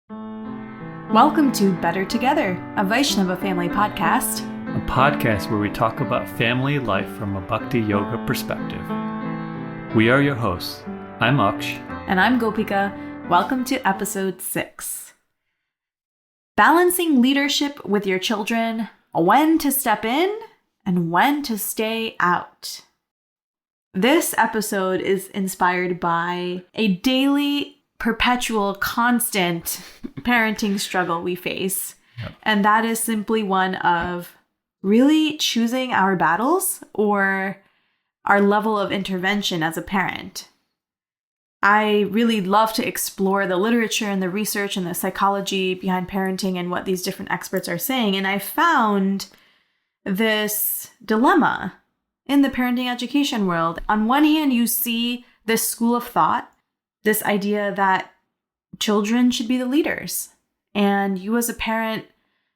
Welcome to Better Together, a Vaishnava family podcast. A podcast where we talk about family life from a Bhakti yoga perspective. We are your hosts. I'm Aksh. And I'm Gopika. Welcome to episode 6. Balancing leadership with your children, when to step in and when to stay out. This episode is inspired by a daily, perpetual, constant parenting struggle we face. Yep. And that is simply one of really choosing our battles or our level of intervention as a parent. I really love to explore the literature and the research and the psychology behind parenting and what these different experts are saying. And I found this dilemma in the parenting education world. On one hand, you see this school of thought, this idea that children should be the leaders, and you as a parent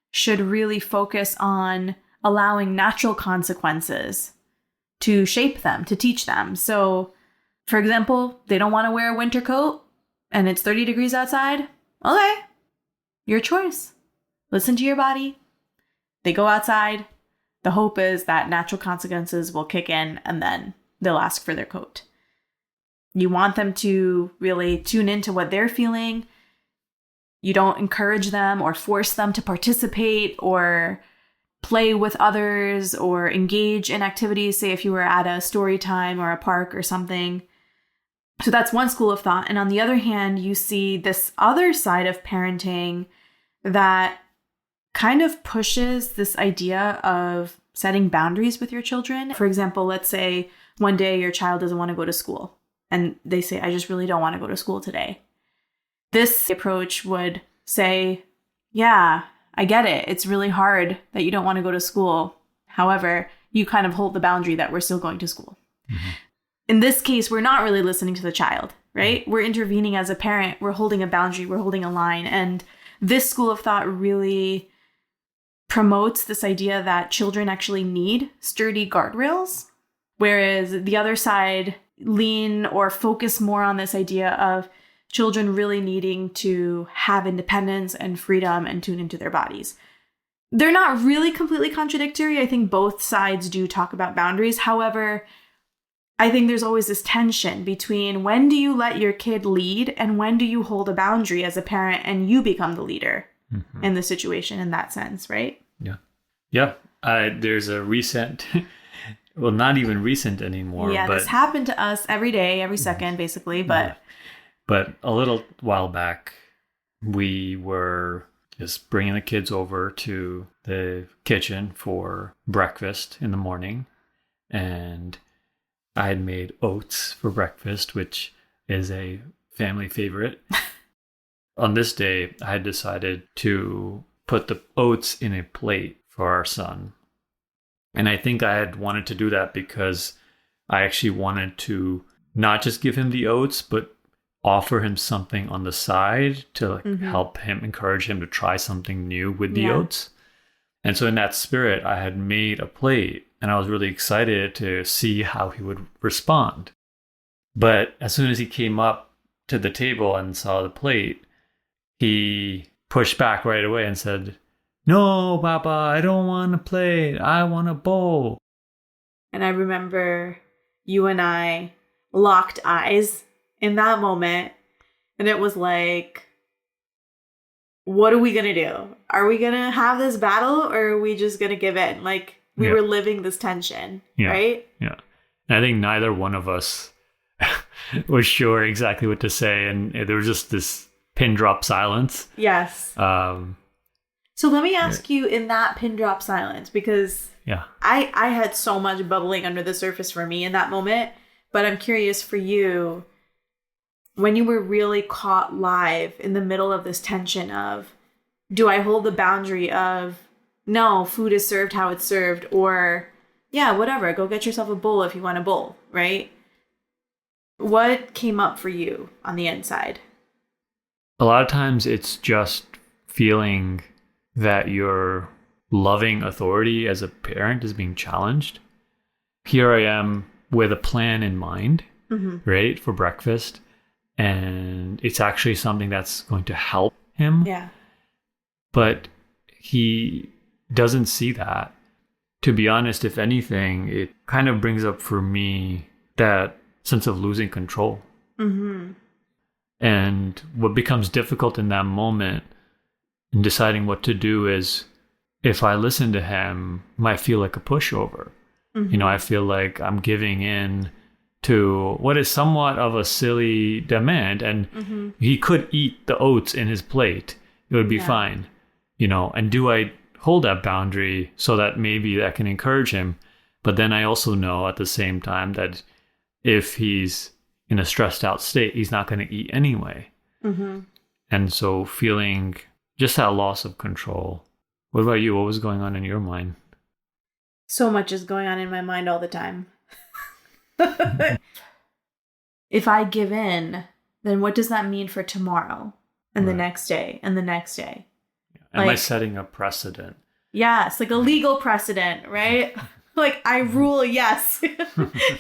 should really focus on allowing natural consequences to shape them, to teach them. So, for example, they don't want to wear a winter coat and it's 30 degrees outside. Okay, your choice. Listen to your body. They go outside. The hope is that natural consequences will kick in and then they'll ask for their coat. You want them to really tune into what they're feeling. You don't encourage them or force them to participate or play with others or engage in activities, say if you were at a story time or a park or something. So that's one school of thought. And on the other hand, you see this other side of parenting that kind of pushes this idea of setting boundaries with your children. For example, let's say one day your child doesn't want to go to school. And they say, I just really don't want to go to school today. This approach would say, yeah, I get it. It's really hard that you don't want to go to school. However, you kind of hold the boundary that we're still going to school. Mm-hmm. In this case, we're not really listening to the child, right? Mm-hmm. We're intervening as a parent. We're holding a boundary. We're holding a line. And this school of thought really promotes this idea that children actually need sturdy guardrails, whereas the other side lean or focus more on this idea of children really needing to have independence and freedom and tune into their bodies. They're not really completely contradictory. I think both sides do talk about boundaries. However, I think there's always this tension between when do you let your kid lead and when do you hold a boundary as a parent and you become the leader in the situation in that sense, right? Yeah. Yeah. There's a recent... Well, not even recent anymore. Yeah, but this happened to us every day, every second, basically. But a little while back, we were just bringing the kids over to the kitchen for breakfast in the morning. And I had made oats for breakfast, which is a family favorite. On this day, I had decided to put the oats in a plate for our son. And I think I had wanted to do that because I actually wanted to not just give him the oats, but offer him something on the side to help him, encourage him to try something new with the oats. And so in that spirit, I had made a plate and I was really excited to see how he would respond. But as soon as he came up to the table and saw the plate, he pushed back right away and said, "No, Papa, I don't want a plate. I want a bowl." And I remember you and I locked eyes in that moment. And it was like, what are we going to do? Are we going to have this battle or are we just going to give in? Like, we were living this tension, right? Yeah. And I think neither one of us was sure exactly what to say. And there was just this pin drop silence. Yes. So let me ask you in that pin drop silence, because I had so much bubbling under the surface for me in that moment, but I'm curious for you, when you were really caught live in the middle of this tension of, do I hold the boundary of, no, food is served how it's served, or whatever, go get yourself a bowl if you want a bowl, right? What came up for you on the inside? A lot of times it's just feeling that your loving authority as a parent is being challenged. Here I am with a plan in mind, right, for breakfast. And it's actually something that's going to help him. Yeah. But he doesn't see that. To be honest, if anything, it kind of brings up for me that sense of losing control. Mm-hmm. And what becomes difficult in that moment in deciding what to do is, if I listen to him, I might feel like a pushover. Mm-hmm. I feel like I'm giving in to what is somewhat of a silly demand. And he could eat the oats in his plate. It would be fine. And do I hold that boundary so that maybe that can encourage him? But then I also know at the same time that if he's in a stressed out state, he's not going to eat anyway. Mm-hmm. And so feeling just that loss of control. What about you? What was going on in your mind? So much is going on in my mind all the time. If I give in, then what does that mean for tomorrow and the next day and the next day? Am I setting a precedent? Yes, like a legal precedent, right? Like, I rule, yes,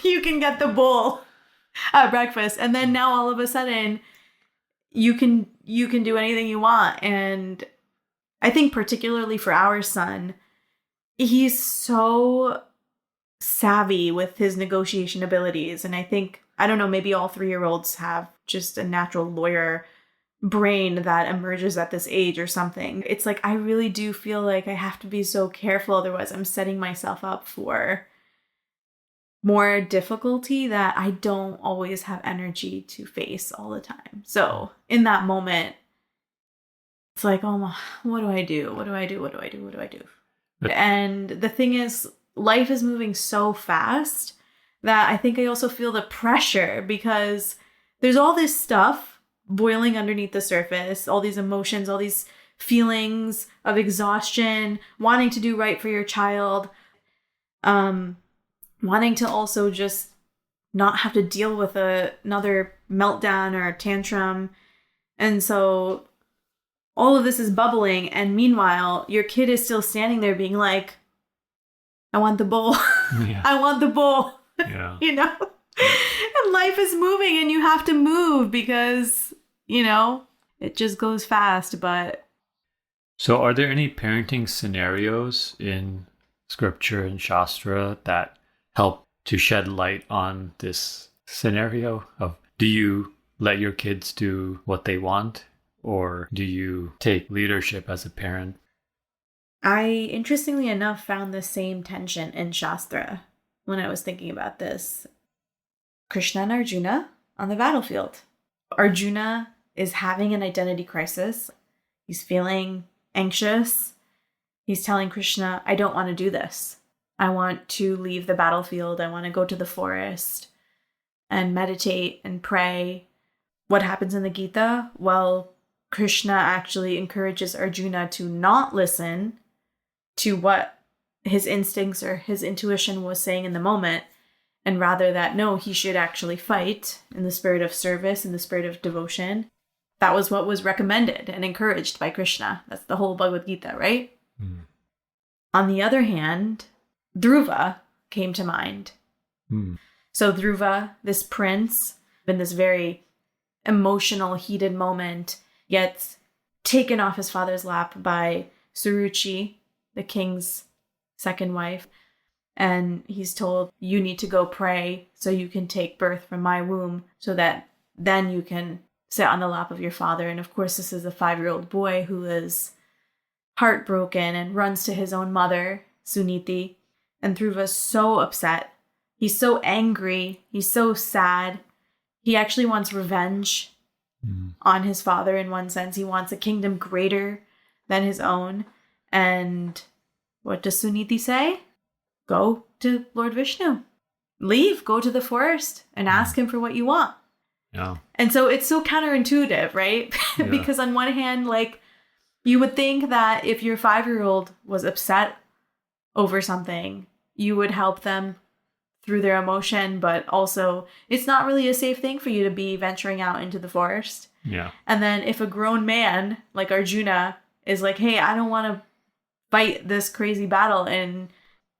you can get the bowl at breakfast. And then now all of a sudden you can do anything you want. And I think particularly for our son, he's so savvy with his negotiation abilities. And I think, I don't know, maybe all 3-year-olds have just a natural lawyer brain that emerges at this age or something. It's like, I really do feel like I have to be so careful. Otherwise, I'm setting myself up for more difficulty that I don't always have energy to face all the time. So in that moment, it's like, oh, what do I do? What do I do? What do I do? What do I do? And the thing is, life is moving so fast that I think I also feel the pressure because there's all this stuff boiling underneath the surface, all these emotions, all these feelings of exhaustion, wanting to do right for your child, wanting to also just not have to deal with another meltdown or tantrum. And so all of this is bubbling. And meanwhile, your kid is still standing there being like, I want the bowl. Yeah. I want the bowl. Yeah. And life is moving and you have to move because, it just goes fast. But so are there any parenting scenarios in scripture and Shastra that help to shed light on this scenario of, do you let your kids do what they want, or do you take leadership as a parent? I, interestingly enough, found the same tension in Shastra when I was thinking about this. Krishna and Arjuna on the battlefield. Arjuna is having an identity crisis. He's feeling anxious. He's telling Krishna, I don't want to do this. I want to leave the battlefield. I want to go to the forest and meditate and pray. What happens in the Gita? Well, Krishna actually encourages Arjuna to not listen to what his instincts or his intuition was saying in the moment, and rather that, no, he should actually fight in the spirit of service, in the spirit of devotion. That was what was recommended and encouraged by Krishna. That's the whole Bhagavad Gita, right? Mm. On the other hand, Dhruva came to mind. Mm. So Dhruva, this prince, in this very emotional, heated moment, gets taken off his father's lap by Suruchi, the king's second wife. And he's told, you need to go pray so you can take birth from my womb so that then you can sit on the lap of your father. And of course, this is a 5-year-old boy who is heartbroken and runs to his own mother, Suniti. And Dhruva's so upset. He's so angry. He's so sad. He actually wants revenge on his father in one sense. He wants a kingdom greater than his own. And what does Suniti say? Go to Lord Vishnu. Leave, go to the forest and ask him for what you want. Yeah. And so it's so counterintuitive, right? Yeah. Because on one hand, like, you would think that if your 5-year-old was upset over something, you would help them through their emotion, but also it's not really a safe thing for you to be venturing out into the forest. Yeah. And then if a grown man like Arjuna is like, hey, I don't want to fight this crazy battle and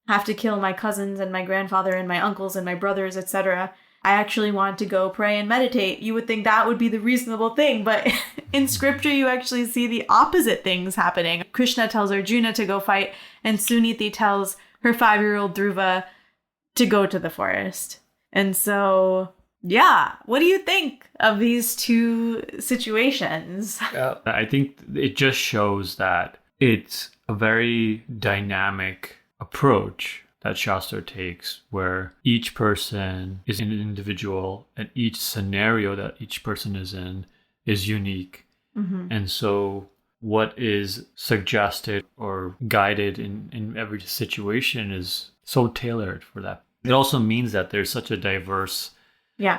have to kill my cousins and my grandfather and my uncles and my brothers, etc. I actually want to go pray and meditate. You would think that would be the reasonable thing, but in scripture, you actually see the opposite things happening. Krishna tells Arjuna to go fight, and Suniti tells her 5-year-old Dhruva to go to the forest. And so, yeah, what do you think of these two situations? I think it just shows that it's a very dynamic approach that Shastra takes, where each person is an individual and each scenario that each person is in is unique. Mm-hmm. And so what is suggested or guided in every situation is so tailored for that. It also means that there's such a diverse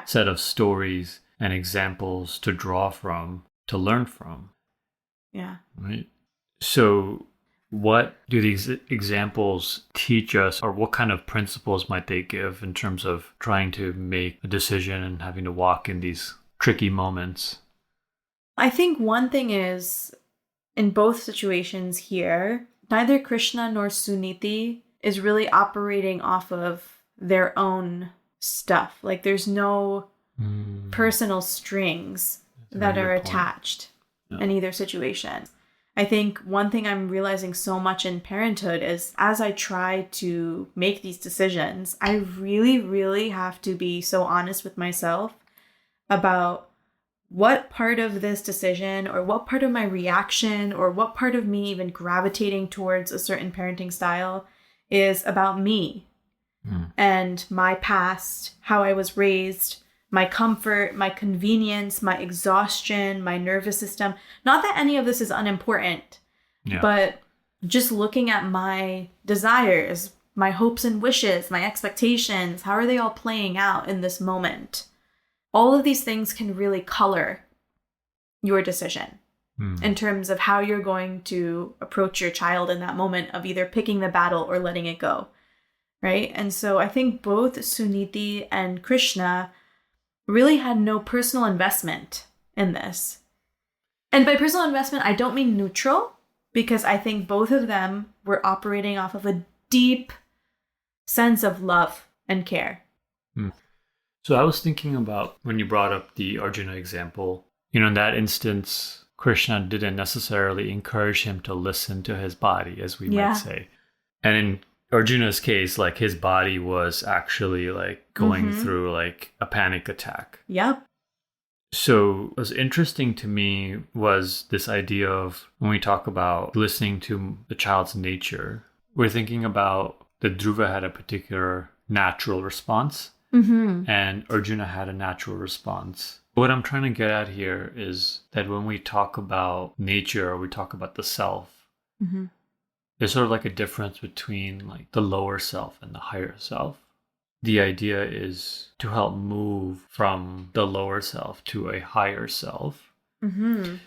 set of stories and examples to draw from, to learn from. Yeah. Right? So what do these examples teach us, or what kind of principles might they give in terms of trying to make a decision and having to walk in these tricky moments? I think one thing is, in both situations here, neither Krishna nor Suniti is really operating off of their own stuff. Like there's no personal strings that are attached in either situation. I think one thing I'm realizing so much in parenthood is as I try to make these decisions, I really, really have to be so honest with myself about what part of this decision or what part of my reaction or what part of me even gravitating towards a certain parenting style is about me and my past, how I was raised, my comfort, my convenience, my exhaustion, my nervous system. Not that any of this is unimportant, but just looking at my desires, my hopes and wishes, my expectations, how are they all playing out in this moment? All of these things can really color your decision in terms of how you're going to approach your child in that moment of either picking the battle or letting it go, right? And so I think both Suniti and Krishna really had no personal investment in this. And by personal investment, I don't mean neutral, because I think both of them were operating off of a deep sense of love and care. So I was thinking about when you brought up the Arjuna example, in that instance, Krishna didn't necessarily encourage him to listen to his body, as we might say. And in Arjuna's case, like his body was actually like going through like a panic attack. Yep. So what was interesting to me was this idea of when we talk about listening to the child's nature, we're thinking about that Dhruva had a particular natural response and Arjuna had a natural response. What I'm trying to get at here is that when we talk about nature or we talk about the self, there's sort of like a difference between like the lower self and the higher self. The idea is to help move from the lower self to a higher self. In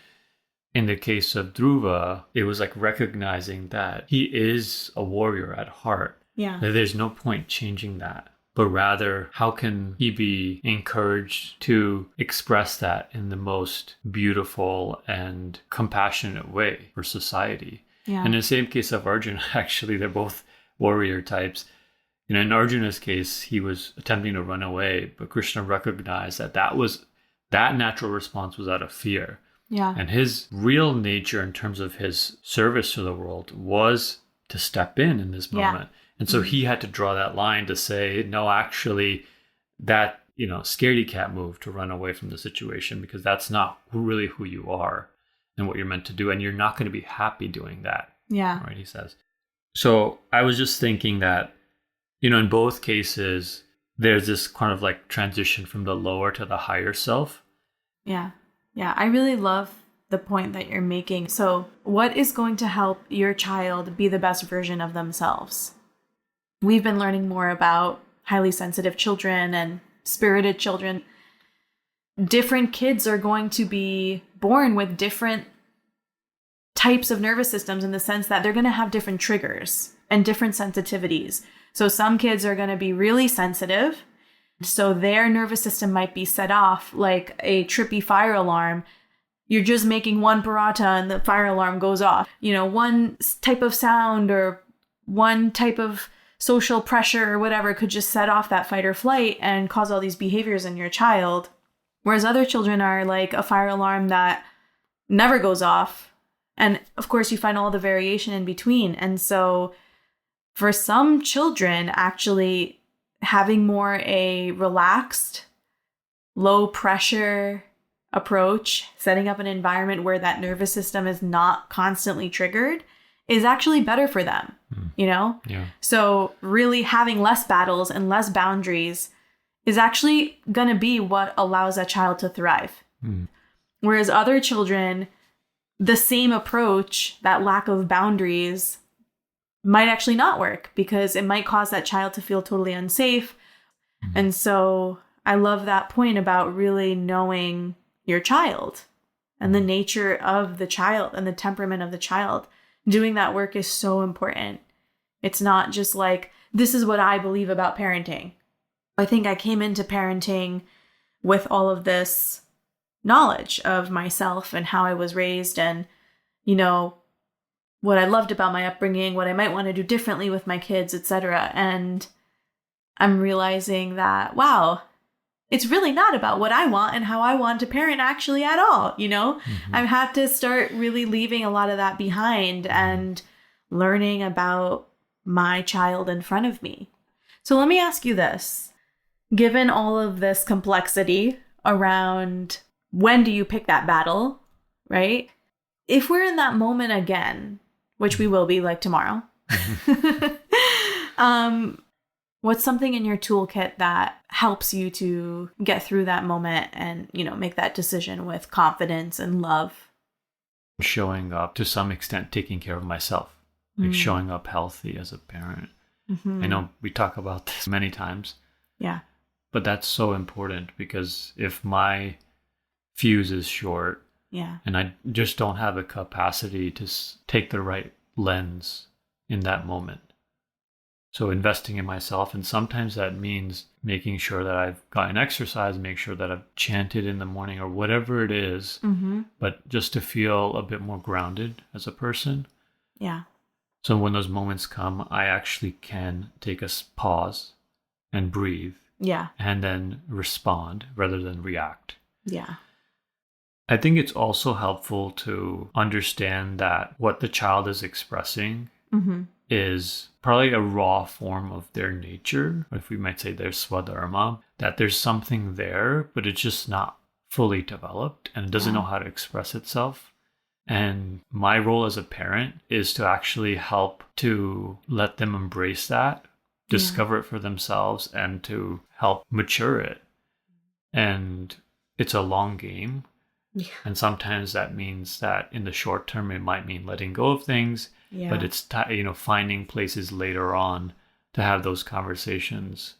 the case of Dhruva, it was like recognizing that he is a warrior at heart. Yeah. That there's no point changing that. But rather, how can he be encouraged to express that in the most beautiful and compassionate way for society? Yeah. And in the same case of Arjuna, actually, they're both warrior types. In Arjuna's case, he was attempting to run away, but Krishna recognized that that natural response was out of fear. Yeah. And his real nature in terms of his service to the world was to step in this moment. And so he had to draw that line to say, no, actually, that, scaredy cat move to run away from the situation, because that's not really who you are and what you're meant to do. And you're not going to be happy doing that. Yeah. Right, he says. So I was just thinking that, in both cases, there's this kind of like transition from the lower to the higher self. Yeah. Yeah. I really love the point that you're making. So what is going to help your child be the best version of themselves? We've been learning more about highly sensitive children and spirited children. Different kids are going to be born with different types of nervous systems in the sense that they're going to have different triggers and different sensitivities. So some kids are going to be really sensitive. So their nervous system might be set off like a trippy fire alarm. You're just making one paratha and the fire alarm goes off. One type of sound or one type of social pressure or whatever could just set off that fight or flight and cause all these behaviors in your child. Whereas other children are like a fire alarm that never goes off. And of course, you find all the variation in between. And so for some children, actually having more a relaxed, low pressure approach, setting up an environment where that nervous system is not constantly triggered is actually better for them, you know? Yeah. So really having less battles and less boundaries is actually going to be what allows a child to thrive. Whereas other children, the same approach, that lack of boundaries, might actually not work because it might cause that child to feel totally unsafe. And so I love that point about really knowing your child and the nature of the child and the temperament of the child. Doing that work is so important. It's not just like, this is what I believe about parenting. I think I came into parenting with all of this knowledge of myself and how I was raised and, you know, what I loved about my upbringing, what I might want to do differently with my kids, etc. And I'm realizing that, wow, it's really not about what I want and how I want to parent actually at all, you know? I've had to start really leaving a lot of that behind and learning about my child in front of me. So let me ask you this. Given all of this complexity around when do you pick that battle, right? If we're in that moment again, which we will be like tomorrow, what's something in your toolkit that helps you to get through that moment and, you know, make that decision with confidence and love? Showing up, to some extent, taking care of myself, like showing up healthy as a parent. I know we talk about this many times. Yeah. But that's so important because if my fuse is short and I just don't have the capacity to take the right lens in that moment. So investing in myself, and sometimes that means making sure that I've gotten exercise, make sure that I've chanted in the morning or whatever it is, but just to feel a bit more grounded as a person. Yeah. So when those moments come, I actually can take a pause and breathe. Yeah. And then respond rather than react. Yeah. I think it's also helpful to understand that what the child is expressing is probably a raw form of their nature, or if we might say their swadharma, that there's something there, but it's just not fully developed and it doesn't know how to express itself. And my role as a parent is to actually help to let them embrace that, discover it for themselves, and to help mature it. And it's a long game. Yeah. And sometimes that means that in the short term, it might mean letting go of things, but it's finding places later on to have those conversations.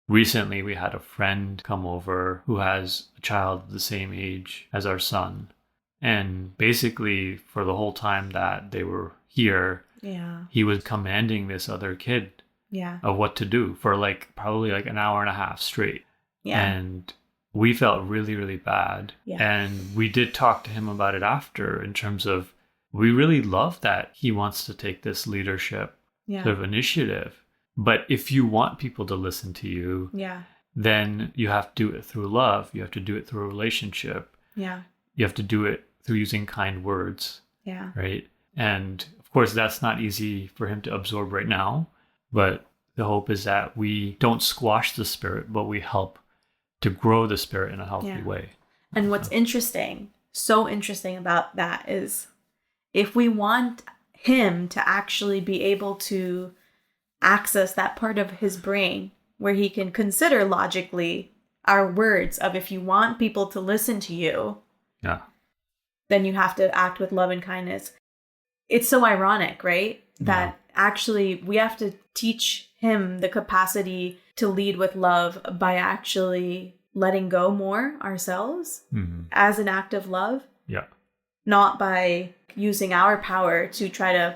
Recently, we had a friend come over who has a child the same age as our son. And basically, for the whole time that they were here, he was commanding this other kid of what to do for probably an hour and a half straight. Yeah. And we felt really, really bad. Yeah. And we did talk to him about it after in terms of, we really love that he wants to take this leadership sort of initiative. But if you want people to listen to you, then you have to do it through love. You have to do it through a relationship. Yeah. You have to do it through using kind words. Yeah. Right. And of course, that's not easy for him to absorb right now. But the hope is that we don't squash the spirit, but we help to grow the spirit in a healthy way. And what's so interesting about that is if we want him to actually be able to access that part of his brain where he can consider logically our words of, if you want people to listen to you, then you have to act with love and kindness. It's so ironic, right? That actually we have to teach him the capacity to lead with love by actually letting go more ourselves as an act of love. Yeah. Not by using our power to try to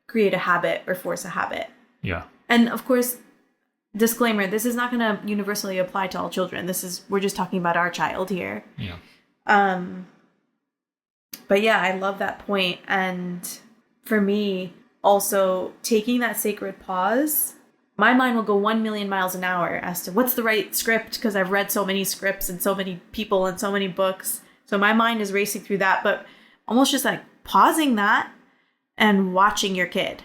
create a habit or force a habit. Yeah. And of course, disclaimer, this is not going to universally apply to all children. We're just talking about our child here. Yeah. But yeah, I love that point. And for me, also taking that sacred pause, my mind will go 1 million miles an hour as to what's the right script, because I've read so many scripts and so many people and so many books. So my mind is racing through that, but almost just like pausing that and watching your kid.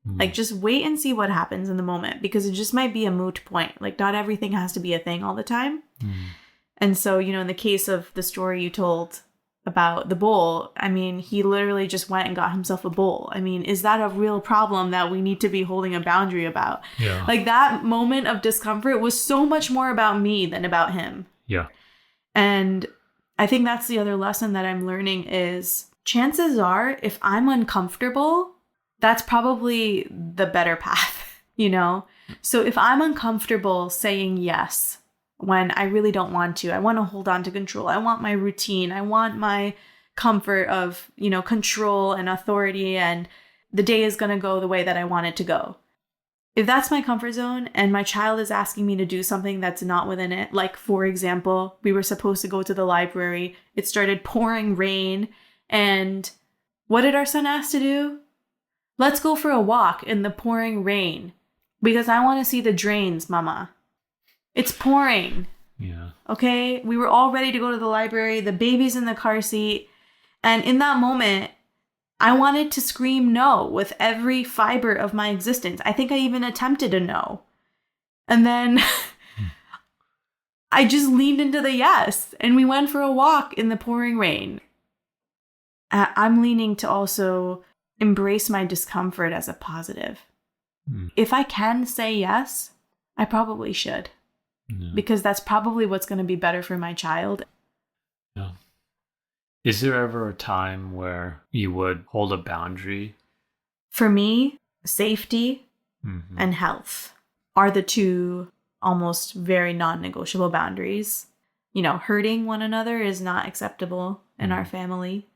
Like, just wait and see what happens in the moment, because it just might be a moot point. Like, not everything has to be a thing all the time. And so, you know, in the case of the story you told about the bowl, I mean, he literally just went and got himself a bowl. I mean, is that a real problem that we need to be holding a boundary about? Yeah. Like, that moment of discomfort was so much more about me than about him. Yeah. And I think that's the other lesson that I'm learning is chances are, if I'm uncomfortable, that's probably the better path, you know? So if I'm uncomfortable saying yes when I really don't want to, I want to hold on to control. I want my routine. I want my comfort of, you know, control and authority, and the day is going to go the way that I want it to go. If that's my comfort zone and my child is asking me to do something that's not within it, like, for example, we were supposed to go to the library. It started pouring rain. And what did our son ask to do? Let's go for a walk in the pouring rain because I want to see the drains, Mama. It's pouring. Yeah. Okay? We were all ready to go to the library. The baby's in the car seat. And in that moment, I wanted to scream no with every fiber of my existence. I think I even attempted a no. And then I just leaned into the yes. And we went for a walk in the pouring rain. I'm leaning to also embrace my discomfort as a positive. If I can say yes, I probably should. Because that's probably what's going to be better for my child. Yeah. Is there ever a time where you would hold a boundary? For me, safety and health are the two almost very non-negotiable boundaries. You know, hurting one another is not acceptable in our family.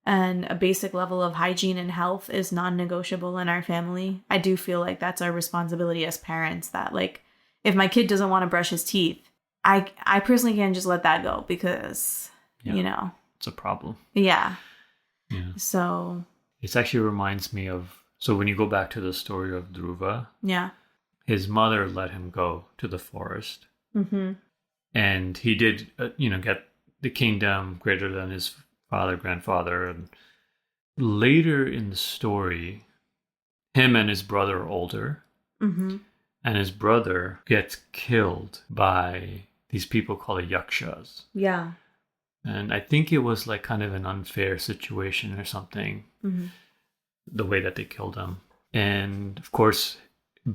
And a basic level of hygiene and health is non-negotiable in our family. I do feel like that's our responsibility as parents, that, like, if my kid doesn't want to brush his teeth, I personally can't just let that go because, you know. It's a problem. Yeah. Yeah. So. It actually reminds me of, so when you go back to the story of Dhruva, Yeah. his mother let him go to the forest. And he did, get the kingdom greater than his father, grandfather. And later in the story, him and his brother are older. And his brother gets killed by these people called yakshas. Yeah. And I think it was like kind of an unfair situation or something, the way that they killed him. And of course,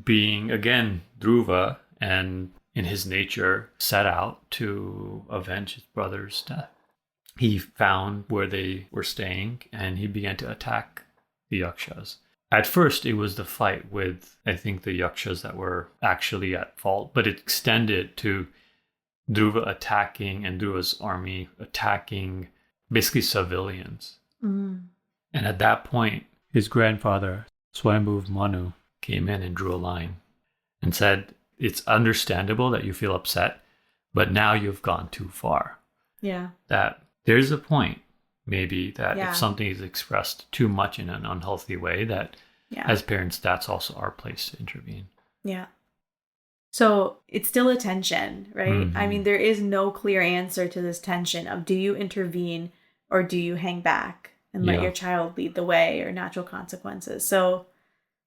being, again, Dhruva, and in his nature, set out to avenge his brother's death. He found where they were staying and he began to attack the yakshas. At first, it was the fight with, I think, the yakshas that were actually at fault, but it extended to Dhruva attacking and Dhruva's army attacking basically civilians. And at that point, his grandfather, Swayambhuv Manu, came in and drew a line and said, it's understandable that you feel upset, but now you've gone too far. Yeah. That there's a point, maybe, that if something is expressed too much in an unhealthy way, that as parents, that's also our place to intervene. Yeah. So it's still a tension, right? I mean, there is no clear answer to this tension of, do you intervene or do you hang back and let your child lead the way, or natural consequences? So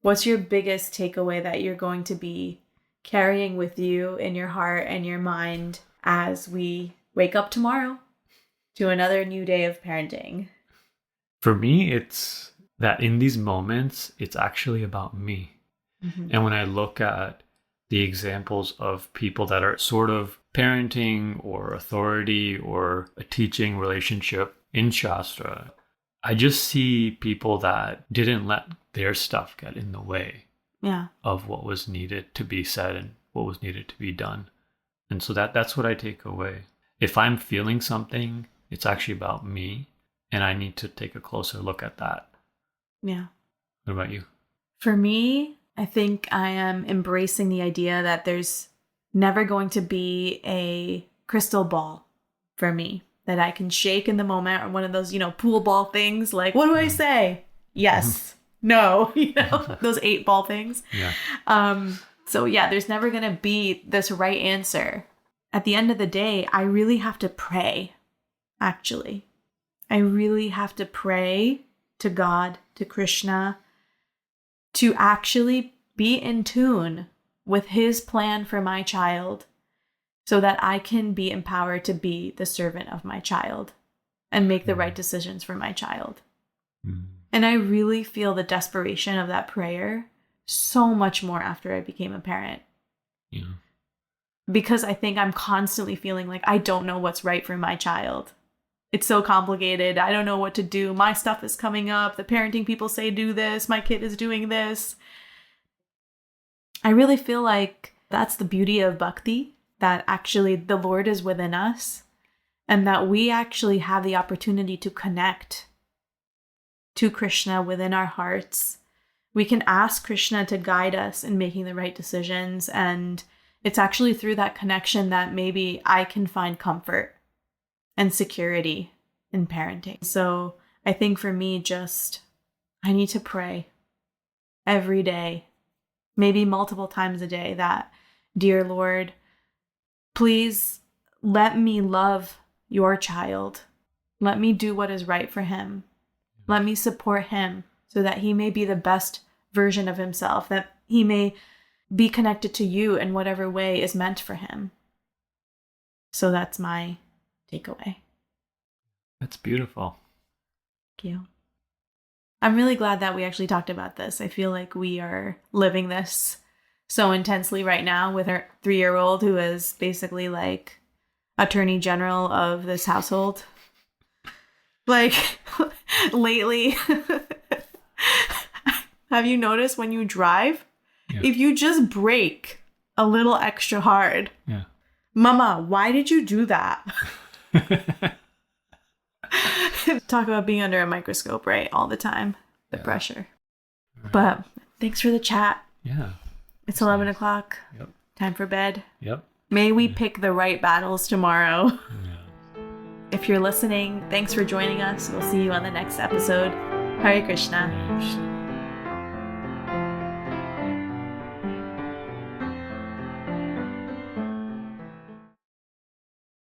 what's your biggest takeaway that you're going to be carrying with you in your heart and your mind as we wake up tomorrow to another new day of parenting? For me, it's that in these moments, it's actually about me. And when I look at the examples of people that are sort of parenting or authority or a teaching relationship in Shastra, I just see people that didn't let their stuff get in the way of what was needed to be said and what was needed to be done. And so that's what I take away. If I'm feeling something, it's actually about me, and I need to take a closer look at that. Yeah. What about you? For me, I think I am embracing the idea that there's never going to be a crystal ball for me that I can shake in the moment, or one of those, pool ball things. Like, what do I say? Yes. no, those 8-ball things. Yeah. So yeah, there's never going to be this right answer. At the end of the day, I really have to pray, actually. I really have to pray to God, to Krishna, to actually be in tune with his plan for my child so that I can be empowered to be the servant of my child and make the right decisions for my child. And I really feel the desperation of that prayer so much more after I became a parent. Yeah. Because I think I'm constantly feeling like I don't know what's right for my child. It's so complicated. I don't know what to do. My stuff is coming up. The parenting people say do this. My kid is doing this. I really feel like that's the beauty of Bhakti, that actually the Lord is within us and that we actually have the opportunity to connect to Krishna within our hearts. We can ask Krishna to guide us in making the right decisions. And it's actually through that connection that maybe I can find comfort and security in parenting. So I think for me, I need to pray every day, maybe multiple times a day, that, dear Lord, please let me love your child. Let me do what is right for him. Let me support him so that he may be the best version of himself, that he may be connected to you in whatever way is meant for him. So that's my takeaway. That's beautiful. Thank you. I'm really glad that we actually talked about this. I feel like we are living this so intensely right now with our 3-year-old who is basically like attorney general of this household. Like lately, have you noticed when you drive, if you just brake a little extra hard, Mama, why did you do that? Talk about being under a microscope, right? All the time. The pressure. Right. But thanks for the chat. Yeah. It's 11 o'clock. Yep. Time for bed. Yep. May we pick the right battles tomorrow. Yeah. If you're listening, thanks for joining us. We'll see you on the next episode. Hare Krishna. Hare Krishna.